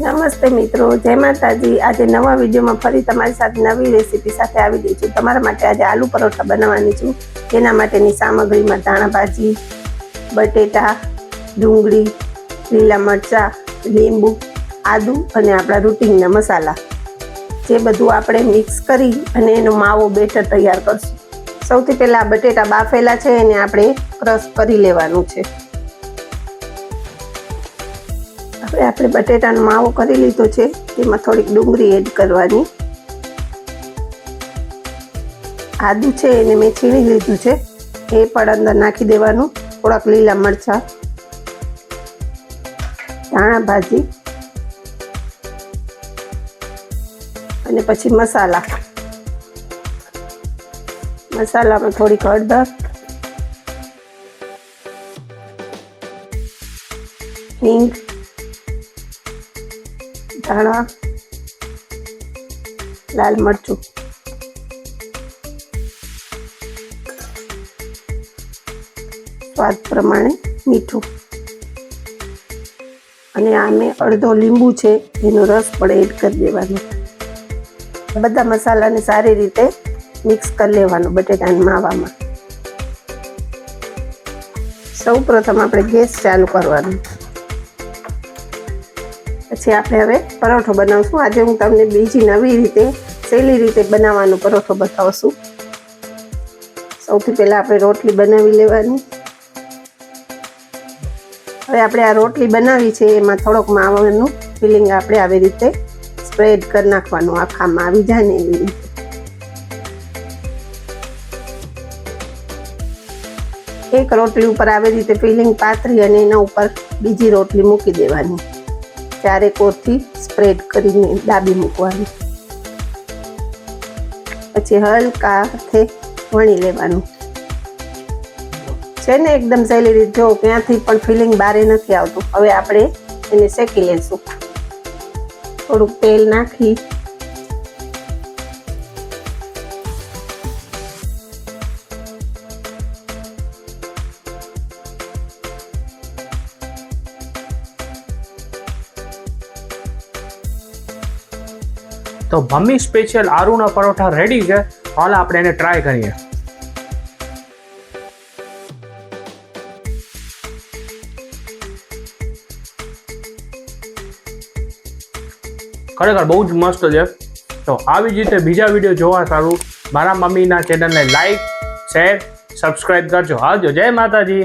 નમસ્તે મિત્રો, જય માતાજી। આજે નવા વિડીયોમાં ફરી તમારી સાથે નવી રેસીપી સાથે આવી ગઈ છું। તમારા માટે આજે આલુ પરોઠા બનાવવાની છું। તેના માટેની સામગ્રીમાં ધાણા ભાજી, બટેટા, ડુંગળી, લીલા મરચાં, લીંબુ, આદુ અને આપણા રૂટિનના મસાલા, જે બધું આપણે મિક્સ કરી અને એનો માવો બેટર તૈયાર કરશું। સૌથી પહેલાં બટેટા બાફેલા છે એને આપણે ક્રશ કરી લેવાનું છે। હવે આપણે બટેટાનો માવો કરી લીધો છે, તેમાં થોડીક ડુંગળી એડ કરવાની, આદુ છે એને મેં છીણી લીધું છે એ પણ અંદર નાખી દેવાનું, થોડાક લીલા મરચાં, ધાણા ભાજી અને પછી મસાલામાં થોડીક હળદર, હિંગ, ધાણા, લાલ મરચું, સ્વાદ પ્રમાણે મીઠું અને આ મેં અડધો લીંબુ છે એનો રસ પણ એડ કરી દેવાનો। બધા મસાલાને સારી રીતે મિક્સ કરી લેવાનો બટેટાના માવામાં। સૌ પ્રથમ આપણે ગેસ ચાલુ કરવાનો, પછી આપણે હવે પરોઠો બનાવશું। આજે હું તમને બીજી નવી રીતે સહેલી રીતે બનાવવાનો પરોઠો બતાવશું। સૌથી પહેલાં આપણે રોટલી બનાવી લેવાની। હવે આપણે આ રોટલી બનાવી છે એમાં થોડોક માવાનું ફિલિંગ આપણે આવી રીતે સ્પ્રેડ કરી નાખવાનું, આખામાં આવી જાય ને એવી રીતે। એક રોટલી ઉપર આવી રીતે ફિલિંગ પાથરી અને એના ઉપર બીજી રોટલી મૂકી દેવાની, ચારે કોરથી સ્પ્રેડ કરીને દાબી મૂકવાની, પછી હલકા હાથે વણી લેવાનું છે ને એકદમ સહેલી રીતે। જો ક્યાંથી પણ ફિલિંગ બારે નથી આવતું। હવે આપણે એને શેકી લઈશું। થોડુંક તેલ નાખી તો મમ્મી સ્પેશિયલ આરુના પરોઠા રેડી છે। હાલ આપણે એને ટ્રાય કરીએ। ખરેખર બહુ જ મસ્ત છે। તો આવી જ રીતે બીજા વિડીયો જોવા સારું મારા મમ્મીના ચેનલને લાઈક, શેર, સબસ્ક્રાઈબ કરજો। આવજો, જય માતાજી।